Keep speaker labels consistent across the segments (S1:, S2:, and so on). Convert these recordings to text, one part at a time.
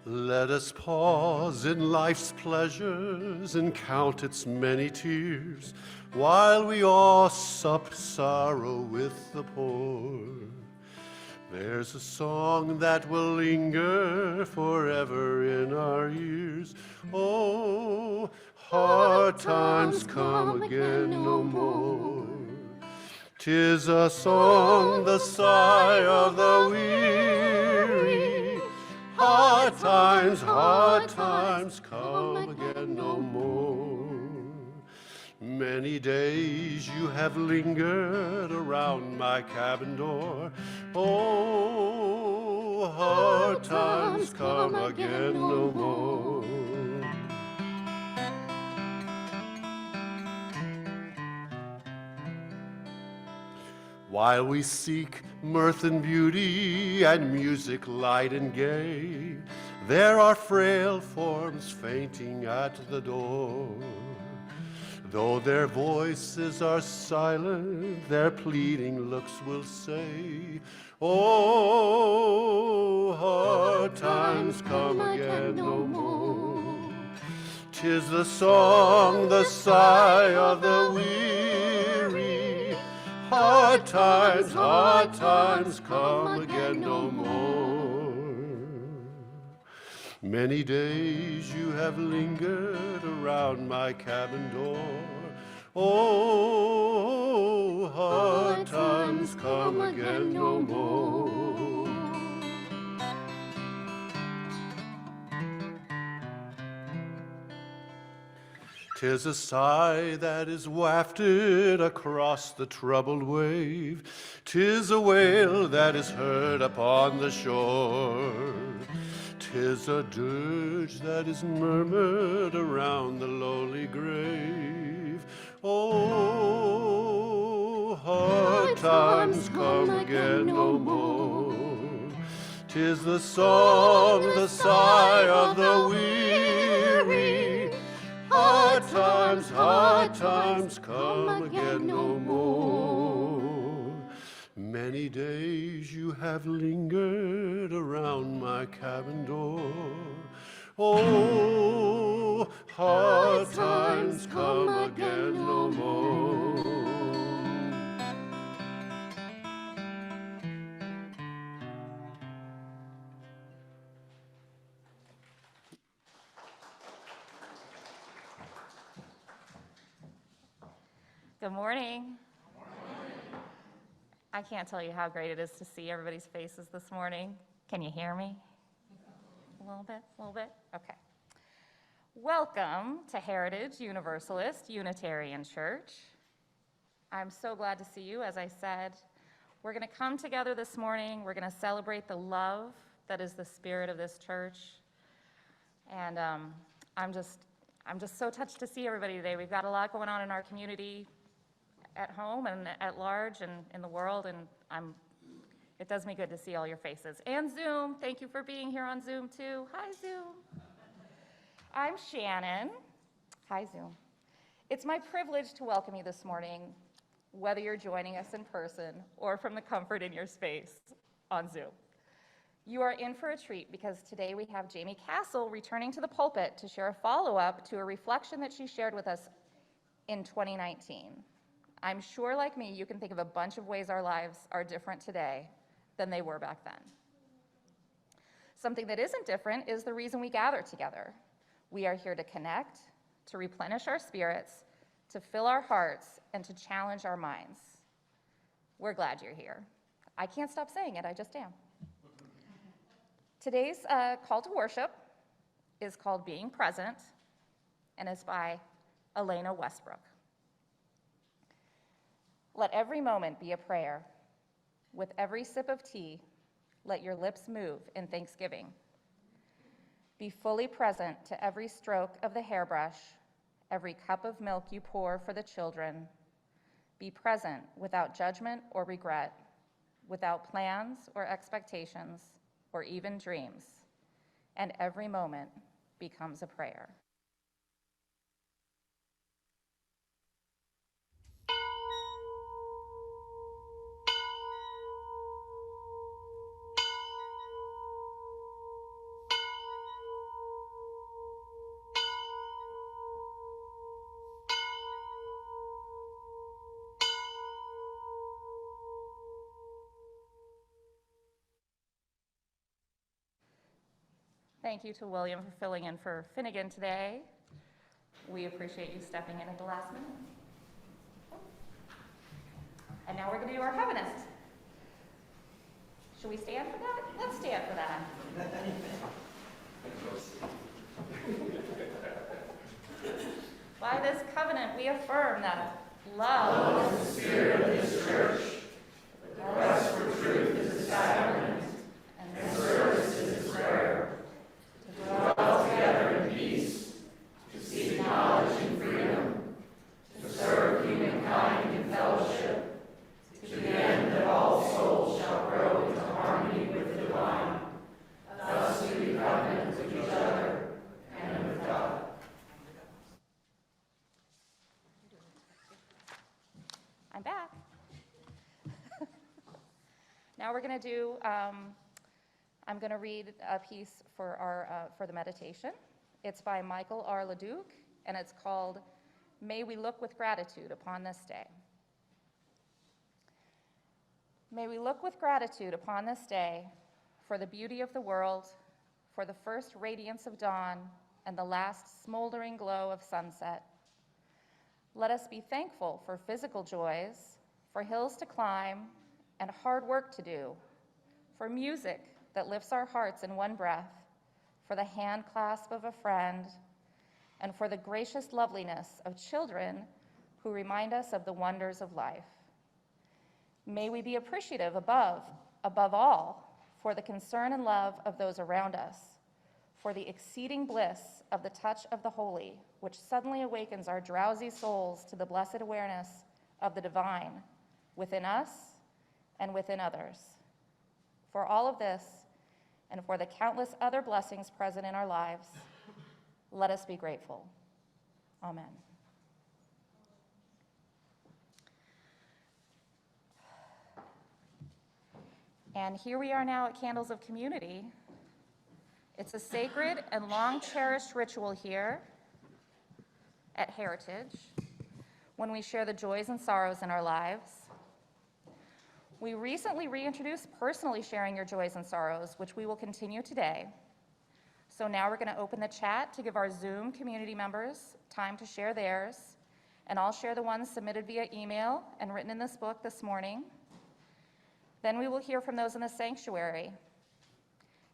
S1: Let us pause in life's pleasures and count its many tears, while we all sup sorrow with the poor. There's a song that will linger forever in our ears. Oh, hard times come again no more. 'Tis a song, the sigh of the weary. Hard times come again no more. Many days you have lingered around my cabin door. Oh, hard times come again no more. While we seek mirth and beauty and music light and gay, there are frail forms fainting at the door. Though their voices are silent, their pleading looks will say, oh, hard times come again no more. 'Tis the song, the sigh of the weary. Hard times come again no more. Many days you have lingered around my cabin door. Oh, hard times come again no more. 'Tis a sigh that is wafted across the troubled wave. 'Tis a wail that is heard upon the shore. 'Tis a dirge that is murmured around the lowly grave. Oh, hard times come again no more. 'Tis the song, the sigh of the weary. Hard times come again no more. Many days you have lingered around my cabin door. Oh, hard times come again no more.
S2: Good morning. I can't tell you how great it is to see everybody's faces this morning. Can you hear me? A little bit? Okay. Welcome to Heritage Universalist Unitarian Church. I'm so glad to see you. As I said, we're going to come together this morning. We're going to celebrate the love that is the spirit of this church. And I'm just so touched to see everybody today. We've got a lot going on in our community, at home and at large and in the world, and it does me good to see all your faces. And Zoom, thank you for being here on Zoom too. Hi, Zoom. I'm Shannon. Hi, Zoom. It's my privilege to welcome you this morning, whether you're joining us in person or from the comfort in your space on Zoom. You are in for a treat because today we have Jaime Castle returning to the pulpit to share a follow-up to a reflection that she shared with us in 2019. I'm sure, like me, you can think of a bunch of ways our lives are different today than they were back then. Something that isn't different is the reason we gather together. We are here to connect, to replenish our spirits, to fill our hearts, and to challenge our minds. We're glad you're here. I can't stop saying it, I just am. Today's call to worship is called Being Present and is by Elena Westbrook. Let every moment be a prayer. With every sip of tea, let your lips move in thanksgiving. Be fully present to every stroke of the hairbrush, every cup of milk you pour for the children. Be present without judgment or regret, without plans or expectations or even dreams, and every moment becomes a prayer. Thank you to William for filling in for Finnegan today. We appreciate you stepping in at the last minute. And now we're going to do our covenant. Should we stand for that? Let's stand for that. By this covenant, we affirm that love is the spirit of this church, the quest for truth is its sacrament, and service is its prayer, to dwell together in peace, to seek knowledge and freedom, to serve humankind in fellowship, to the end that all souls shall grow into harmony with the divine. Thus we do covenant with each other and with God. I'm back. Now we're going to do, I'm going to read a piece for the meditation. It's by Michael R. LeDuc, and it's called, May We Look with Gratitude Upon This Day. May we look with gratitude upon this day for the beauty of the world, for the first radiance of dawn, and the last smoldering glow of sunset. Let us be thankful for physical joys, for hills to climb and hard work to do, for music that lifts our hearts in one breath, for the hand clasp of a friend, and for the gracious loveliness of children who remind us of the wonders of life. May we be appreciative above all, for the concern and love of those around us, for the exceeding bliss of the touch of the holy, which suddenly awakens our drowsy souls to the blessed awareness of the divine within us and within others. For all of this, and for the countless other blessings present in our lives, let us be grateful. Amen. And here we are now at Candles of Community. It's a sacred and long-cherished ritual here at Heritage when we share the joys and sorrows in our lives. We recently reintroduced personally sharing your joys and sorrows, which we will continue today. So now we're going to open the chat to give our Zoom community members time to share theirs, and I'll share the ones submitted via email and written in this book this morning. Then we will hear from those in the sanctuary.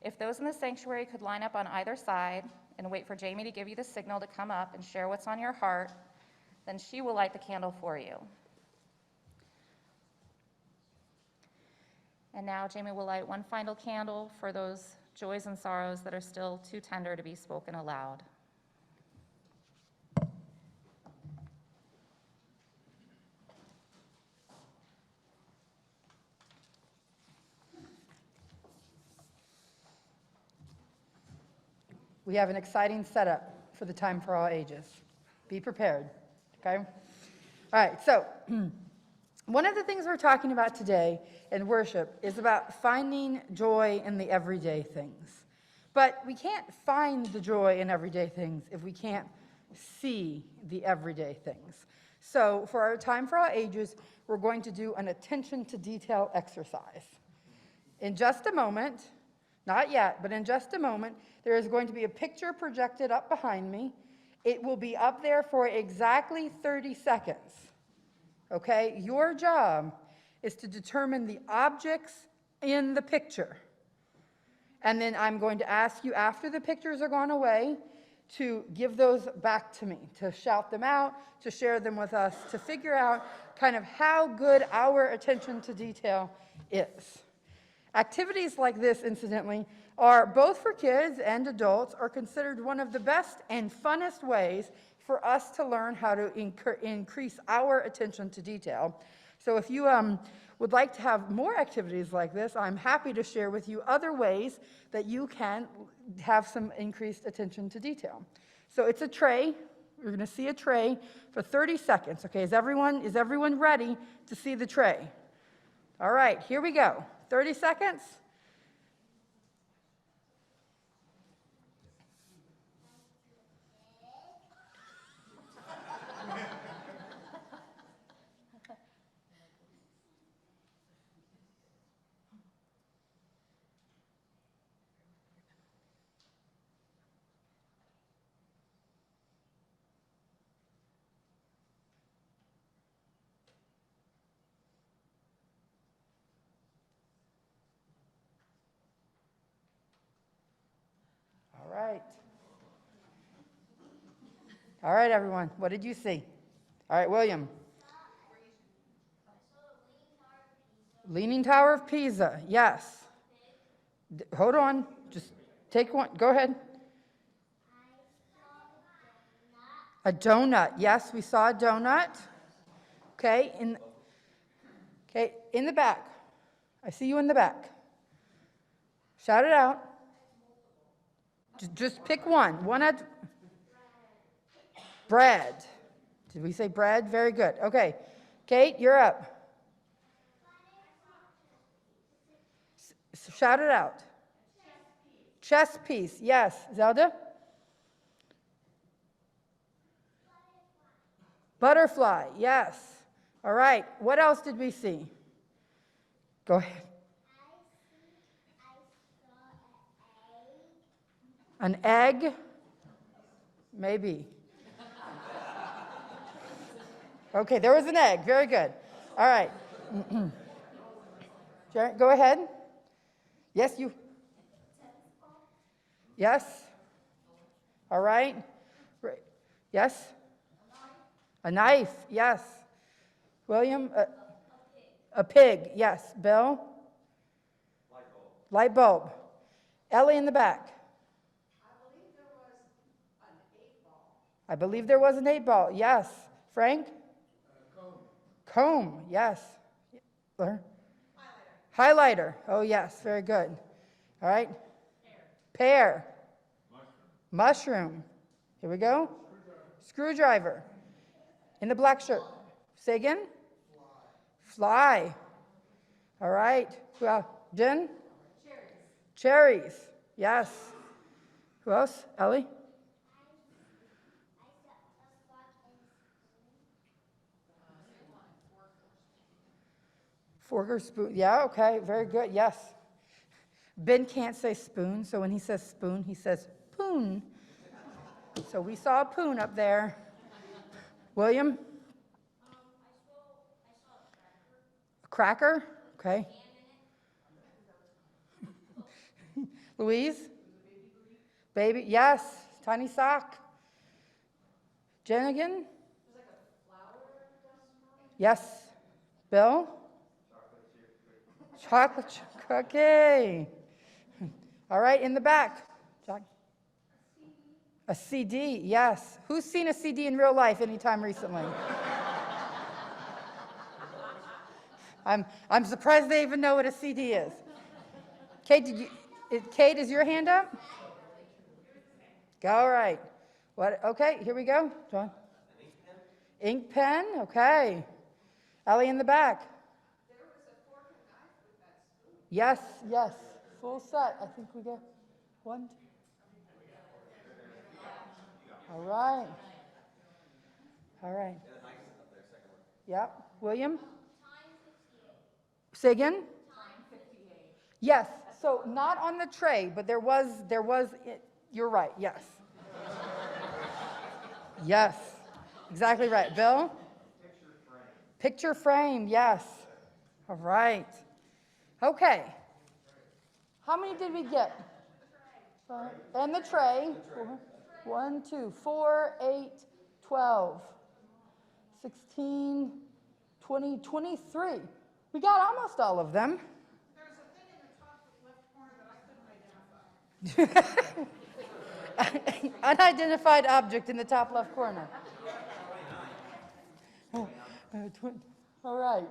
S2: If those in the sanctuary could line up on either side and wait for Jamie to give you the signal to come up and share what's on your heart, then she will light the candle for you. And now Jamie will light one final candle for those joys and sorrows that are still too tender to be spoken aloud.
S3: We have an exciting setup for the time for all ages. Be prepared, okay? All right, so one of the things we're talking about today in worship is about finding joy in the everyday things. But we can't find the joy in everyday things if we can't see the everyday things. So for our time for all ages, we're going to do an attention to detail exercise. In just a moment, not yet, but in just a moment, there is going to be a picture projected up behind me. It will be up there for exactly 30 seconds. Okay? Your job is to determine the objects in the picture. And then I'm going to ask you, after the pictures are gone away, to give those back to me, to shout them out, to share them with us, to figure out kind of how good our attention to detail is. Activities like this, incidentally, are both for kids and adults, are considered one of the best and funnest ways for us to learn how to increase our attention to detail. So if you would like to have more activities like this, I'm happy to share with you other ways that you can have some increased attention to detail. So it's a tray. You're going to see a tray for 30 seconds. Okay, is everyone ready to see the tray? All right, here we go. 30 seconds. All right, everyone, what did you see? All right, William. Leaning Tower of Pisa, yes. Hold on, just take one, go ahead. A donut, yes, we saw a donut. Okay, in the back. I see you in the back. Shout it out. Just pick one. One at bread. Did we say bread? Very good. Okay, Kate, you're up. Shout it out. Chess piece, yes. Zelda? Butterfly, yes. All right, what else did we see? Go ahead. An egg? Maybe. Okay, there was an egg. Very good. All right. Jared, go ahead. Yes, you. Yes. All right. Yes. A knife. Yes. William. A pig. Yes. Bill. Light bulb. Ellie in the back. I believe there was an 8-ball. Yes. Frank? Comb. Yes. Highlighter. Oh, yes. Very good. All right. Pear. Mushroom. Here we go. Screwdriver. In the black shirt. Say again? Fly. All right. Jen? Cherries. Yes. Who else? Ellie? Fork or spoon. Yeah, okay, very good. Yes. Ben can't say spoon, so when he says spoon, he says poon. So we saw a poon up there. William? A cracker. Okay. Louise? Baby, yes. Tiny sock. Jen again? Yes. Bill? Chocolate cookie. All right, in the back. A CD, yes. Who's seen a CD in real life anytime recently? I'm surprised they even know what a CD is. Kate, Kate, is your hand up? All right. What? Okay, here we go. John. Ink pen. Okay. Ellie in the back. Yes, yes, full set. I think we got 1, 2. All right. All right. Yep. William? Say again? Yes. So not on the tray, but there was. You're right. Yes. Yes. Exactly right. Bill? Picture frame. Yes. All right. Okay. How many did we get? And the tray. 1, 2, 4, 8, 12, 16, 20, 23. We got almost all of them.
S4: There's a thing in the top left corner that I couldn't identify.
S3: Unidentified object in the top left corner. All right.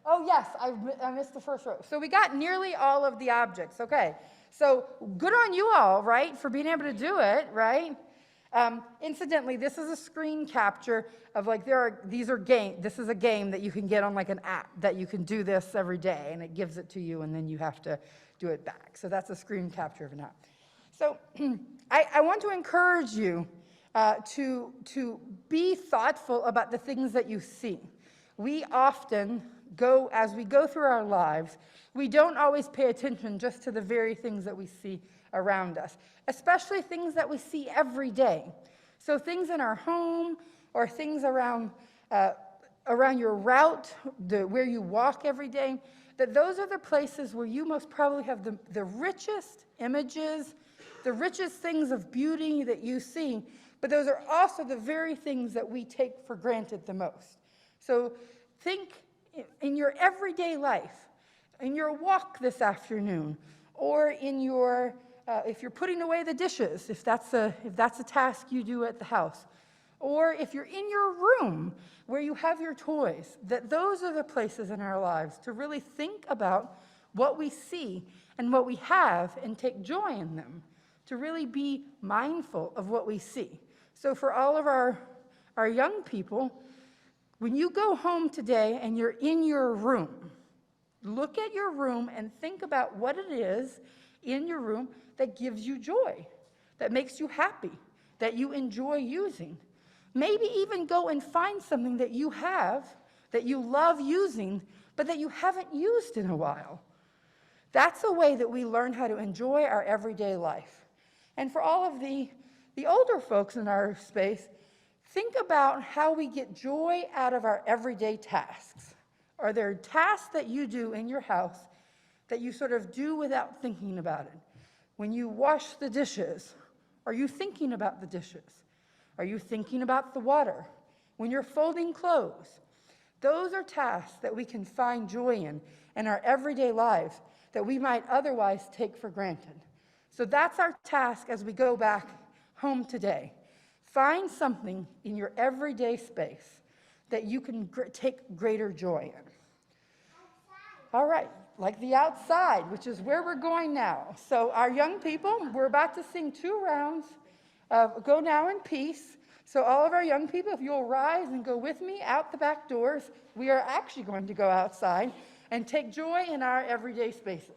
S3: Oh, yes, I missed the first row. So we got nearly all of the objects. Okay. So good on you all, right, for being able to do it, right? Incidentally, this is a screen capture of this is a game that you can get on like an app that you can do this every day, and it gives it to you, and then you have to do it back. So that's a screen capture of an app. So I want to encourage you to be thoughtful about the things that you see. We often as we go through our lives, we don't always pay attention just to the very things that we see around us, especially things that we see every day. So things in our home or things around your route, where you walk every day, that those are the places where you most probably have the richest images, the richest things of beauty that you see, but those are also the very things that we take for granted the most. So think in your everyday life, in your walk this afternoon, or in your, if you're putting away the dishes, if that's a task you do at the house, or if you're in your room where you have your toys, that those are the places in our lives to really think about what we see and what we have and take joy in them, to really be mindful of what we see. So for all of our young people, when you go home today and you're in your room, look at your room and think about what it is in your room that gives you joy, that makes you happy, that you enjoy using. Maybe even go and find something that you have, that you love using, but that you haven't used in a while. That's a way that we learn how to enjoy our everyday life. And for all of the older folks in our space, think about how we get joy out of our everyday tasks. Are there tasks that you do in your house that you sort of do without thinking about it? When you wash the dishes, are you thinking about the dishes? Are you thinking about the water? When you're folding clothes, those are tasks that we can find joy in our everyday lives that we might otherwise take for granted. So that's our task as we go back home today. Find something in your everyday space that you can take greater joy in. All right, like the outside, which is where we're going now. So our young people, we're about to sing 2 rounds of Go Now in Peace. So all of our young people, if you'll rise and go with me out the back doors, we are actually going to go outside and take joy in our everyday spaces.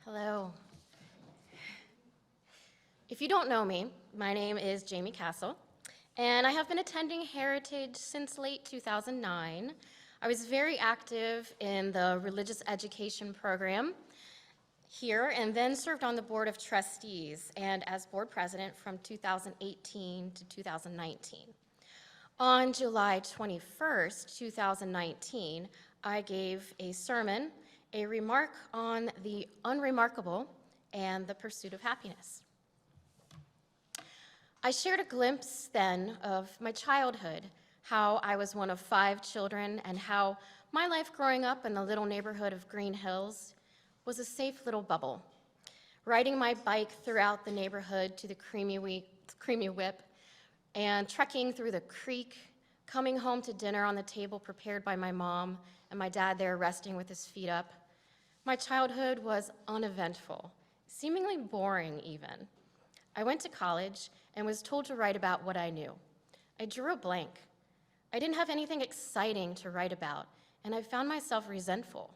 S5: Hello. If you don't know me, my name is Jaime Castle, and I have been attending Heritage since late 2009. I was very active in the religious education program here and then served on the board of trustees and as board president from 2018 to 2019. On July 21st, 2019, I gave a sermon, a remark on the unremarkable and the pursuit of happiness. I shared a glimpse then of my childhood, how I was one of 5 children, and how my life growing up in the little neighborhood of Green Hills was a safe little bubble. Riding my bike throughout the neighborhood to the Creamy Whip, and trekking through the creek, coming home to dinner on the table prepared by my mom, and my dad there resting with his feet up. My childhood was uneventful, seemingly boring even. I went to college and was told to write about what I knew. I drew a blank. I didn't have anything exciting to write about, and I found myself resentful.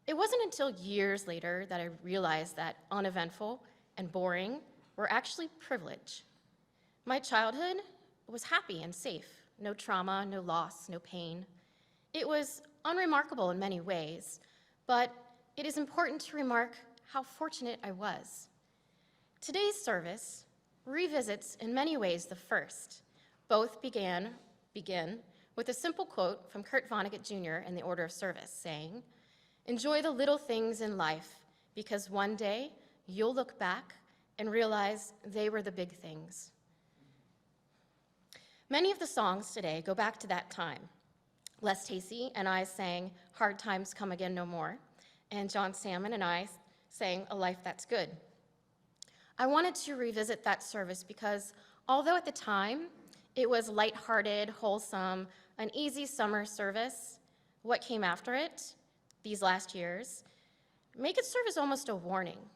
S5: It wasn't until years later that I realized that uneventful and boring were actually privilege. My childhood was happy and safe. No trauma, no loss, no pain. It was unremarkable in many ways, but it is important to remark how fortunate I was. Today's service revisits in many ways the first. Both begin with a simple quote from Kurt Vonnegut Jr. in the Order of Service saying, "Enjoy the little things in life, because one day you'll look back and realize they were the big things." Many of the songs today go back to that time. Les Tacey and I sang "Hard Times Come Again No More," and John Salmon and I sang "A Life That's Good." I wanted to revisit that service because although at the time it was lighthearted, wholesome, an easy summer service, what came after it, these last years, make it serve as almost a warning.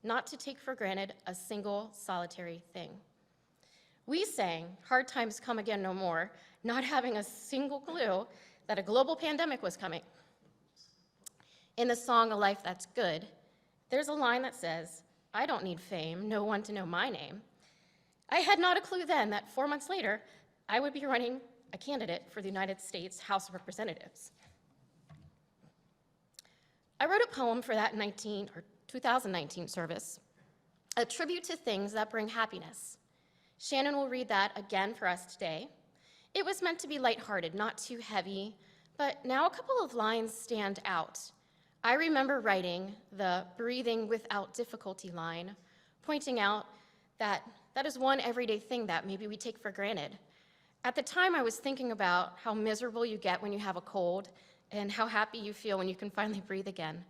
S5: not to take for granted a single solitary thing. We sang "Hard Times Come Again No More," not having a single clue that a global pandemic was coming. In the song "A Life That's Good," there's a line that says, "I don't need fame, no one to know my name." I had not a clue then that 4 months later, I would be running a candidate for the United States House of Representatives. I wrote a poem for that 2019 service, a tribute to things that bring happiness. Shannon will read that again for us today. It was meant to be lighthearted, not too heavy, but now a couple of lines stand out. I remember writing the "breathing without difficulty" line, pointing out that that is one everyday thing that maybe we take for granted. At the time, I was thinking about how miserable you get when you have a cold and how happy you feel when you can finally breathe again.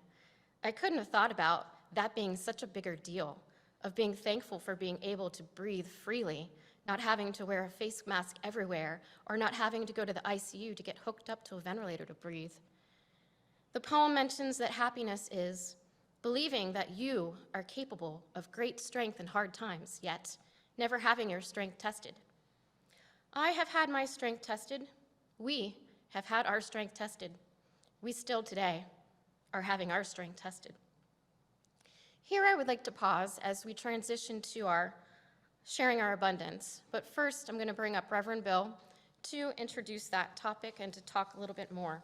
S5: I couldn't have thought about that being such a bigger deal, of being thankful for being able to breathe freely, not having to wear a face mask everywhere, or not having to go to the ICU to get hooked up to a ventilator to breathe. The poem mentions that happiness is believing that you are capable of great strength in hard times, yet never having your strength tested. I have had my strength tested. We have had our strength tested. We still today are having our strength tested. Here I would like to pause as we transition to our sharing our abundance. But first, I'm going to bring up Reverend Bill to introduce that topic and to talk a little bit more.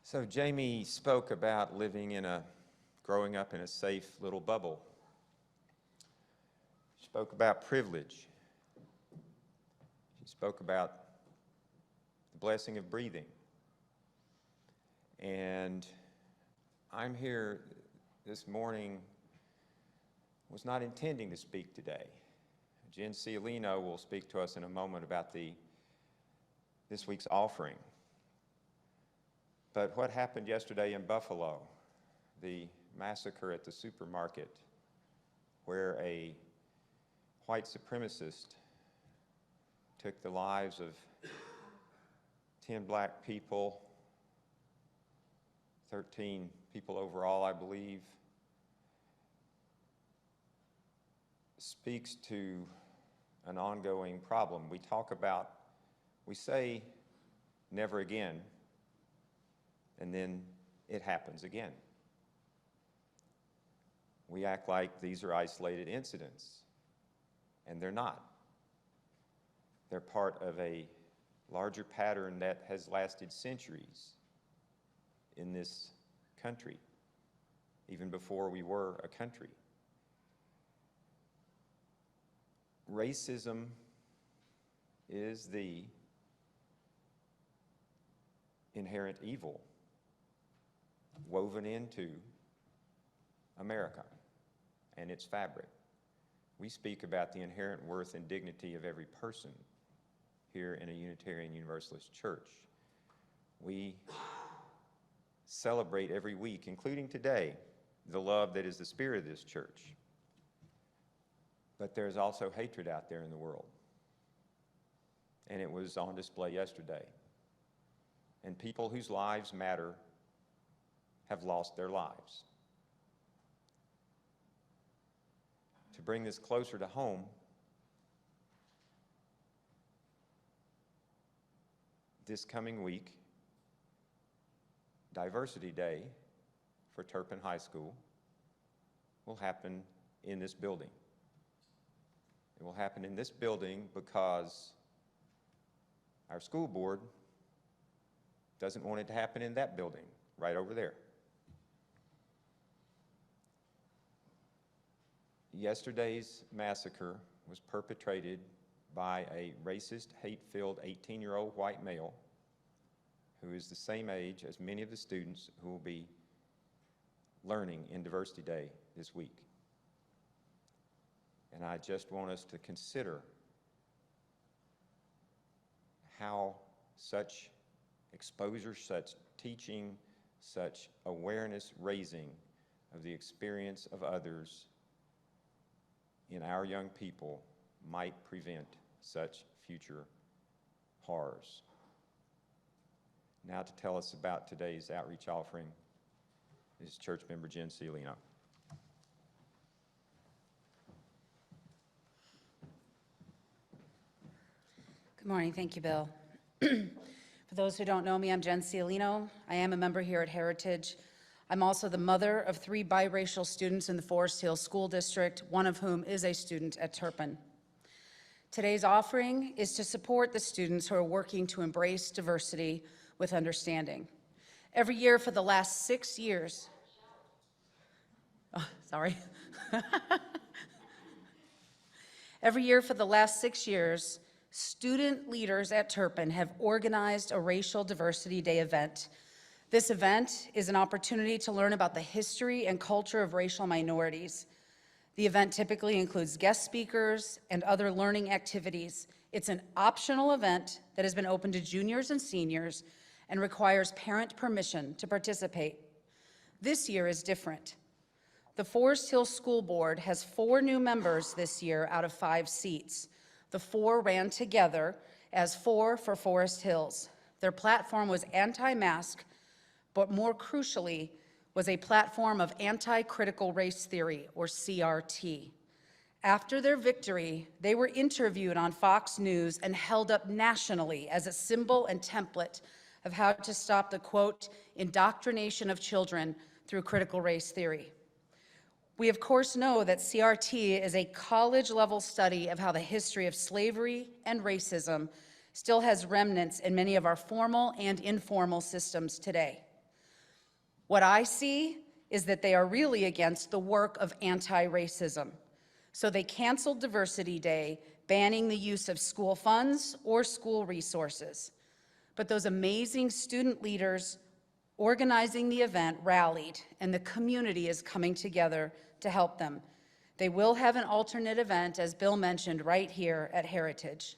S6: So Jamie spoke about growing up in a safe little bubble. She spoke about privilege. She spoke about the blessing of breathing. And I'm here this morning, was not intending to speak today. Jen Cialino will speak to us in a moment about this week's offering. But what happened yesterday in Buffalo, the massacre at the supermarket, where a white supremacist took the lives of 10 black people, 13 people overall, I believe, speaks to an ongoing problem. We say never again, and then it happens again. We act like these are isolated incidents, and they're not. They're part of a larger pattern that has lasted centuries in this country, even before we were a country. Racism is the inherent evil woven into America and its fabric. We speak about the inherent worth and dignity of every person here in a Unitarian Universalist church. We celebrate every week, including today, the love that is the spirit of this church. But there's also hatred out there in the world. And it was on display yesterday. And people whose lives matter have lost their lives. To bring this closer to home, this coming week, Diversity Day for Turpin High School will happen in this building. It will happen in this building because our school board doesn't want it to happen in that building, right over there. Yesterday's massacre was perpetrated by a racist, hate-filled 18-year-old white male who is the same age as many of the students who will be learning in Diversity Day this week. And I just want us to consider how such exposure, such teaching, such awareness raising of the experience of others in our young people might prevent such future horrors. Now to tell us about today's outreach offering is church member Jen Cialino.
S7: Good morning. Thank you, Bill. For those who don't know me, I'm Jen Cialino. I am a member here at Heritage. I'm also the mother of 3 biracial students in the Forest Hill School District, one of whom is a student at Turpin. Today's offering is to support the students who are working to embrace diversity with understanding. Every year for the last 6 years, Every year for the last 6 years, student leaders at Turpin have organized a Racial Diversity Day event. This event is an opportunity to learn about the history and culture of racial minorities. The event typically includes guest speakers and other learning activities. It's an optional event that has been open to juniors and seniors and requires parent permission to participate. This year is different. The Forest Hill School Board has 4 new members this year out of 5 seats. The 4 ran together as 4 for Forest Hills. Their platform was anti-mask, but more crucially, was a platform of anti-critical race theory, or CRT. After their victory, they were interviewed on Fox News and held up nationally as a symbol and template of how to stop the, quote, indoctrination of children through critical race theory. We, of course, know that CRT is a college-level study of how the history of slavery and racism still has remnants in many of our formal and informal systems today. What I see is that they are really against the work of anti-racism. So they canceled Diversity Day, banning the use of school funds or school resources. But those amazing student leaders organizing the event rallied, and the community is coming together to help them. They will have an alternate event, as Bill mentioned, right here at Heritage.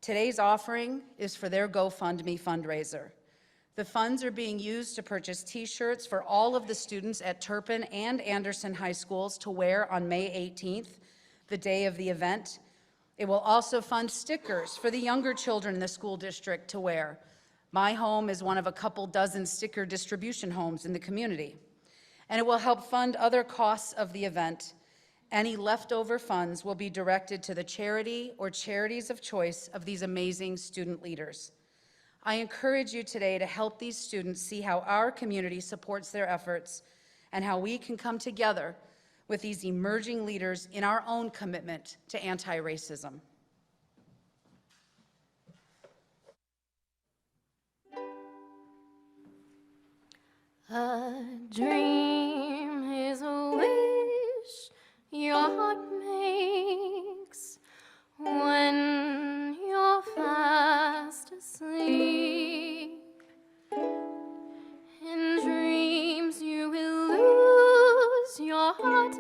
S7: Today's offering is for their GoFundMe fundraiser. The funds are being used to purchase t-shirts for all of the students at Turpin and Anderson High Schools to wear on May 18th, the day of the event. It will also fund stickers for the younger children in the school district to wear. My home is one of a couple dozen sticker distribution homes in the community. And it will help fund other costs of the event. Any leftover funds will be directed to the charity or charities of choice of these amazing student leaders. I encourage you today to help these students see how our community supports their efforts and how we can come together with these emerging leaders in our own commitment to anti-racism.
S5: A dream is a wish your heart makes when you're fast asleep. In dreams you will lose your heartache.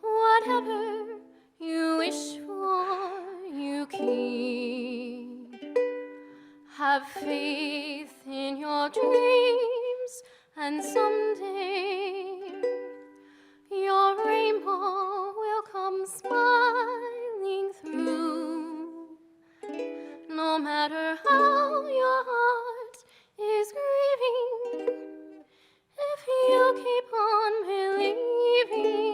S5: Whatever you wish for, you keep. Have faith in your dreams, and someday your rainbow will come smiling through. No matter how your heart is grieving, if you keep on believing,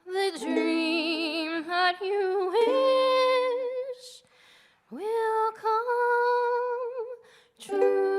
S5: the dream that you wish will come true.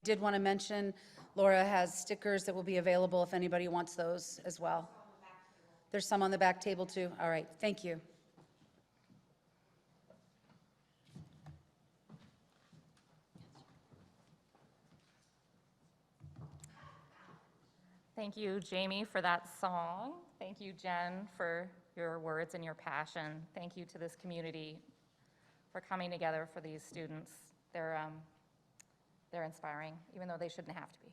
S7: Did want to mention Laura has stickers that will be available if anybody wants those as well. There's some on the back table too. All right, thank you.
S2: Thank you, Jamie, for that song. Thank you, Jen, for your words and your passion. Thank you to this community for coming together for these students. They're inspiring, even though they shouldn't have to be.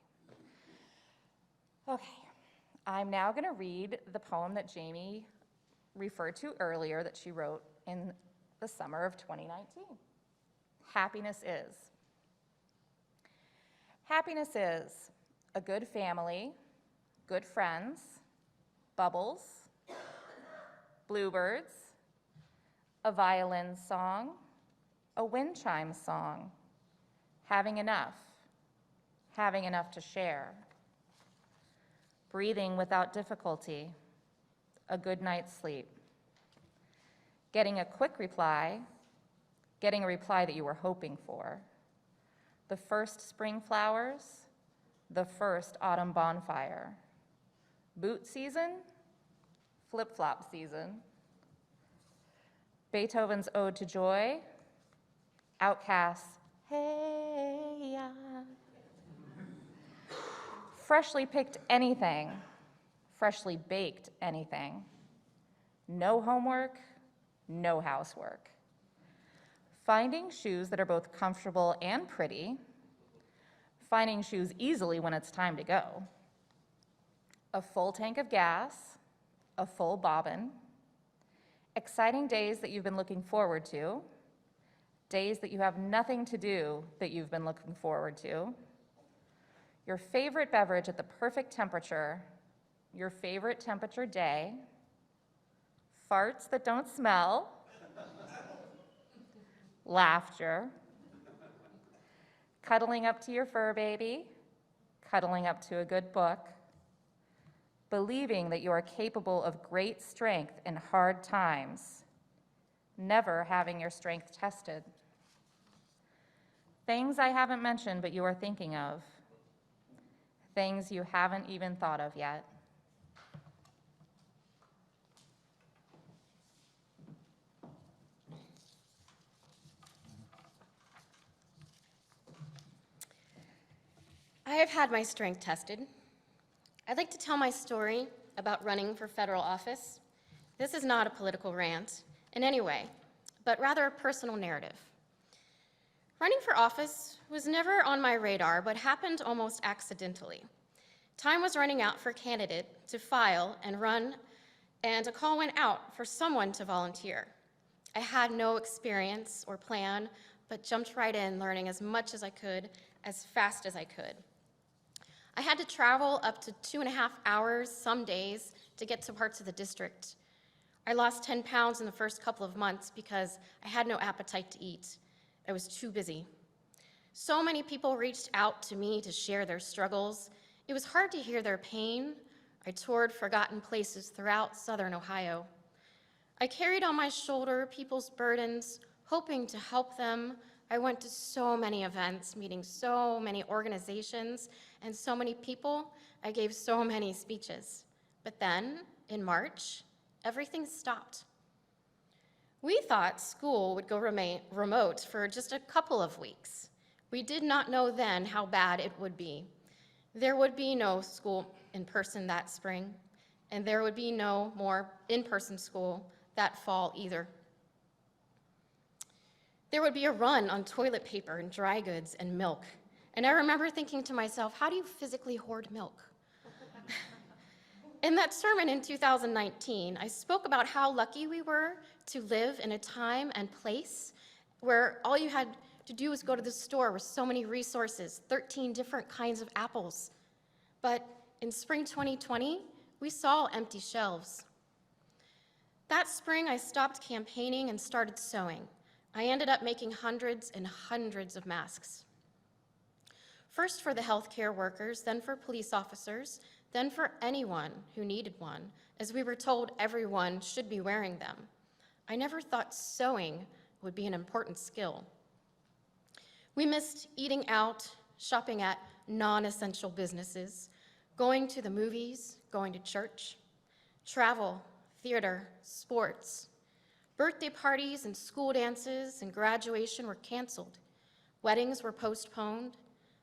S2: Okay, I'm now going to read the poem that Jamie referred to earlier that she wrote in the summer of 2019. Happiness is. Happiness is a good family, good friends, bubbles, bluebirds, a violin song, a wind chime song, having enough to share, breathing without difficulty, a good night's sleep, getting a quick reply, getting a reply that you were hoping for, the first spring flowers, the first autumn bonfire, boot season, flip-flop season, Beethoven's Ode to Joy, Outcast's Hey Ya, freshly picked anything, freshly baked anything, no homework, no housework, finding shoes that are both comfortable and pretty, finding shoes easily when it's time to go, a full tank of gas, a full bobbin, exciting days that you've been looking forward to, days that you have nothing to do that you've been looking forward to, your favorite beverage at the perfect temperature, your favorite temperature day, farts that don't smell, laughter, cuddling up to your fur baby, cuddling up to a good book, believing that you are capable of great strength in hard times, never having your strength tested. Things I haven't mentioned but you are thinking of, things you haven't even thought of yet.
S5: I have had my strength tested. I'd like to tell my story about running for federal office. This is not a political rant in any way, but rather a personal narrative. Running for office was never on my radar, but happened almost accidentally. Time was running out for a candidate to file and run, and a call went out for someone to volunteer. I had no experience or plan, but jumped right in, learning as much as I could, as fast as I could. I had to travel up to 2.5 hours some days to get to parts of the district. I lost 10 pounds in the first couple of months because I had no appetite to eat. I was too busy. So many people reached out to me to share their struggles. It was hard to hear their pain. I toured forgotten places throughout southern Ohio. I carried on my shoulder people's burdens, hoping to help them. I went to so many events, meeting so many organizations and so many people. I gave so many speeches. But then, in March, everything stopped. We thought school would go remote for just a couple of weeks. We did not know then how bad it would be. There would be no school in person that spring, and there would be no more in-person school that fall either. There would be a run on toilet paper and dry goods and milk. And I remember thinking to myself, how do you physically hoard milk? In that sermon in 2019, I spoke about how lucky we were to live in a time and place where all you had to do was go to the store with so many resources, 13 different kinds of apples. But in spring 2020, we saw empty shelves. That spring, I stopped campaigning and started sewing. I ended up making hundreds and hundreds of masks. First for the healthcare workers, then for police officers, then for anyone who needed one, as we were told everyone should be wearing them. I never thought sewing would be an important skill. We missed eating out, shopping at non-essential businesses, going to the movies, going to church, travel, theater, sports. Birthday parties and school dances and graduation were canceled. Weddings were postponed.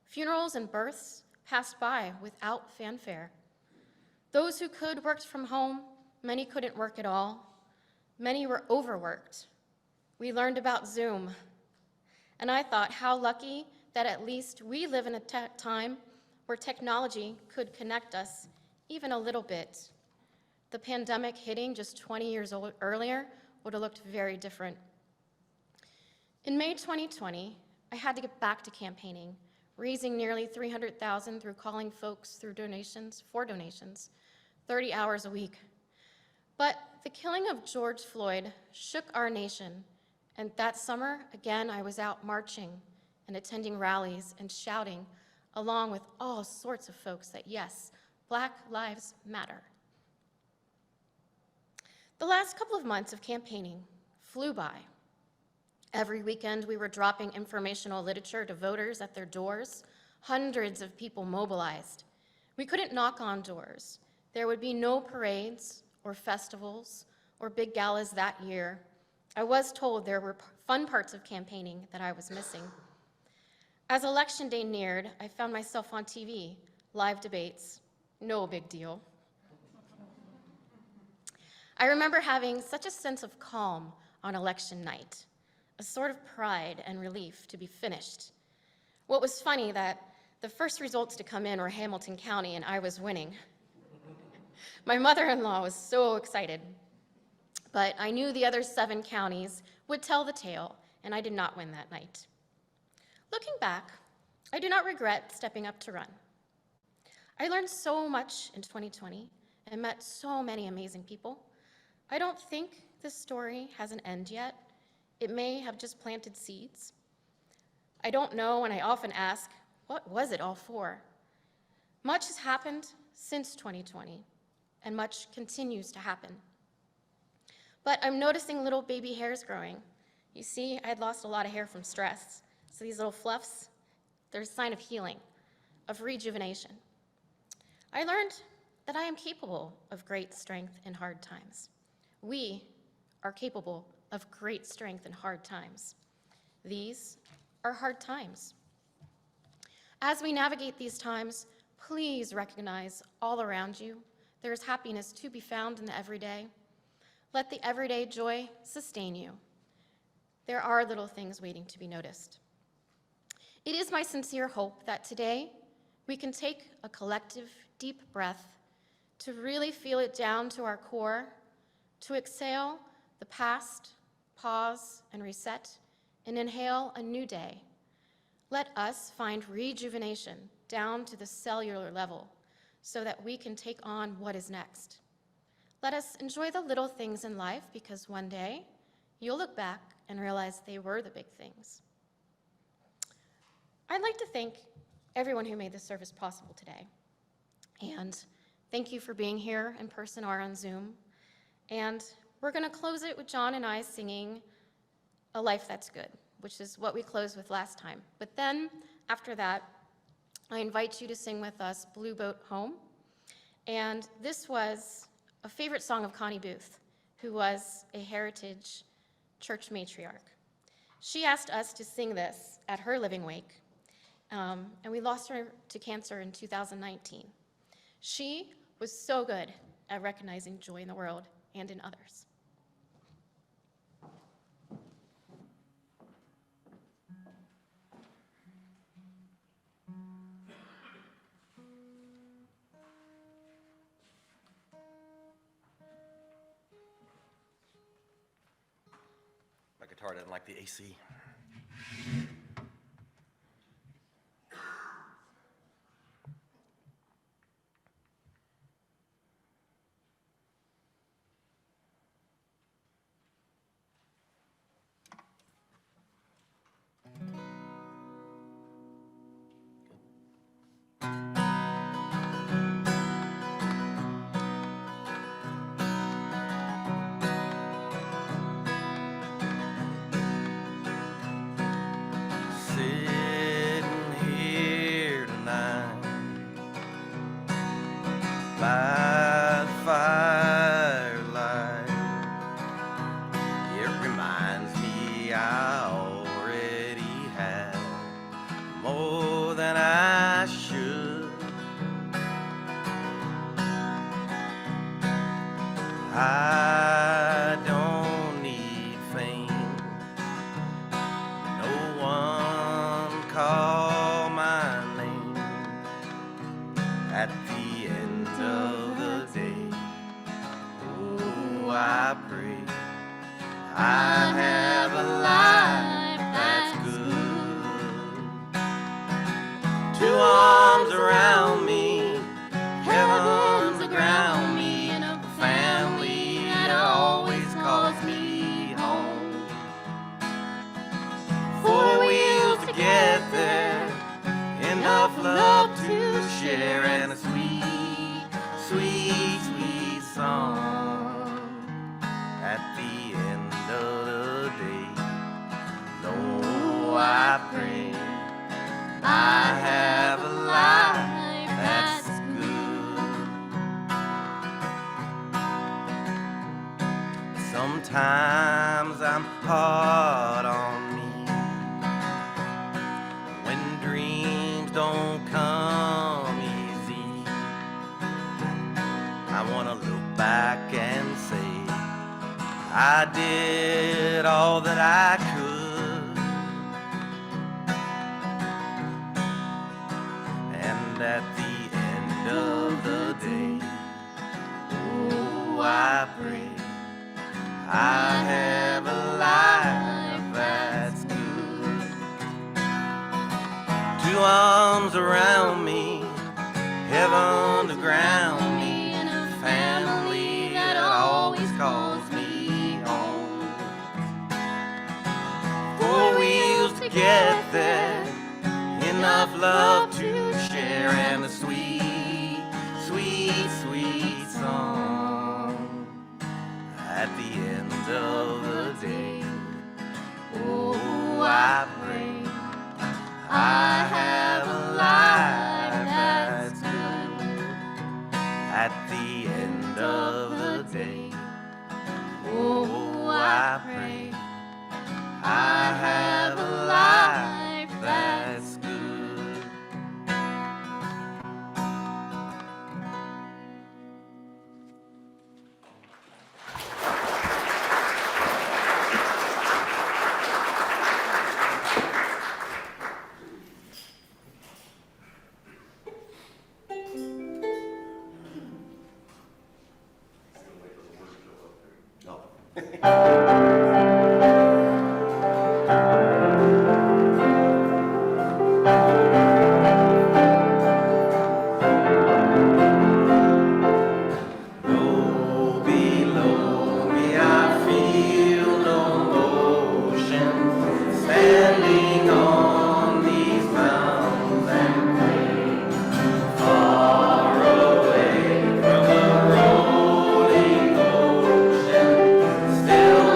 S5: Funerals and births passed by without fanfare. Those who could worked from home. Many couldn't work at all. Many were overworked. We learned about Zoom. And I thought how lucky that at least we live in a time where technology could connect us even a little bit. The pandemic hitting just 20 years earlier would have looked very different. In May 2020, I had to get back to campaigning, raising nearly $300,000 through calling folks for donations, 30 hours a week. But the killing of George Floyd shook our nation, and that summer, again, I was out marching and attending rallies and shouting, along with all sorts of folks, that yes, Black Lives Matter. The last couple of months of campaigning flew by. Every weekend, we were dropping informational literature to voters at their doors. Hundreds of people mobilized. We couldn't knock on doors. There would be no parades or festivals or big galas that year. I was told there were fun parts of campaigning that I was missing. As Election Day neared, I found myself on TV, live debates, no big deal. I remember having such a sense of calm on election night, a sort of pride and relief to be finished. What was funny that the first results to come in were Hamilton County and I was winning. My mother-in-law was so excited, but I knew the other 7 counties would tell the tale, and I did not win that night. Looking back, I do not regret stepping up to run. I learned so much in 2020 and met so many amazing people. I don't think this story has an end yet. It may have just planted seeds. I don't know, and I often ask, what was it all for? Much has happened since 2020, and much continues to happen. But I'm noticing little baby hairs growing. You see, I had lost a lot of hair from stress, so these little fluffs, they're a sign of healing, of rejuvenation. I learned that I am capable of great strength in hard times. We are capable of great strength in hard times. These are hard times. As we navigate these times, please recognize all around you there is happiness to be found in the everyday. Let the everyday joy sustain you. There are little things waiting to be noticed. It is my sincere hope that today we can take a collective deep breath to really feel it down to our core, to exhale the past, pause and reset, and inhale a new day. Let us find rejuvenation down to the cellular level so that we can take on what is next. Let us enjoy the little things in life, because one day you'll look back and realize they were the big things. I'd like to thank everyone who made this service possible today. And thank you for being here in person or on Zoom. And we're going to close it with John and I singing A Life That's Good, which is what we closed with last time. But then, after that, I invite you to sing with us Blue Boat Home. And this was a favorite song of Connie Booth, who was a Heritage Church matriarch. She asked us to sing this at her living wake, and we lost her to cancer in 2019. She was so good at recognizing joy in the world and in others.
S8: My guitar doesn't like the AC. By the firelight, it reminds me I already have more than I should. I don't need fame I pray I have a life that's good. Two arms around me, heaven's around me, and a family that always calls me home. 4 wheels to get there, enough love to share, and a sweet, sweet, sweet song. At the end of the day, Lord, I pray I have a life that's good. Sometimes I'm hard on me when dreams don't come easy. I wanna look back and say I did all that I could, and at the end of the day, oh, I pray I have a life that's good. 2 arms around me, heaven to ground me, and a family that always calls me home. 4 wheels to get there, enough love to share, and a sweet, sweet, sweet song. At the end of the day, oh, I pray I have a life that's good. At the end of the day, oh, I pray I have a life that's good. Low below me, I feel no motion, standing on these mountains and plains, far away from the rolling ocean, still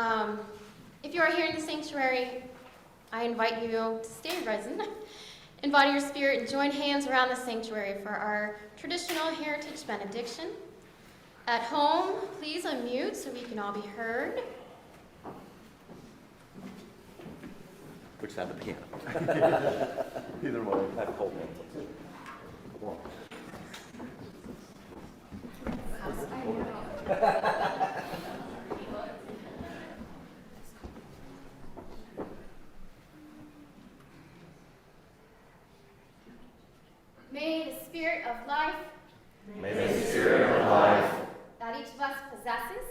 S5: If you are here in the sanctuary, I invite you to stay present, embody your spirit, and join hands around the sanctuary for our traditional heritage benediction. At home, please unmute so we can all be heard.
S9: Which side of the piano? Either one. Have cold one.
S5: May the spirit of life
S9: May the spirit of life
S5: that each of us possesses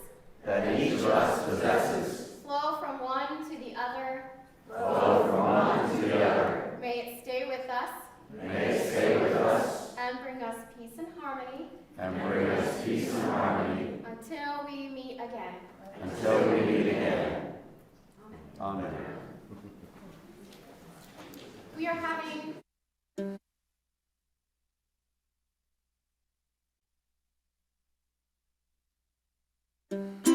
S9: that each of us possesses
S5: flow from one to the other.
S9: flow from one to the other.
S5: May it stay with us
S9: May it stay with us
S5: and bring us peace and harmony
S9: and bring us peace and harmony
S5: until we meet again.
S9: until we meet again. Amen.
S5: We are having
S9: Amen.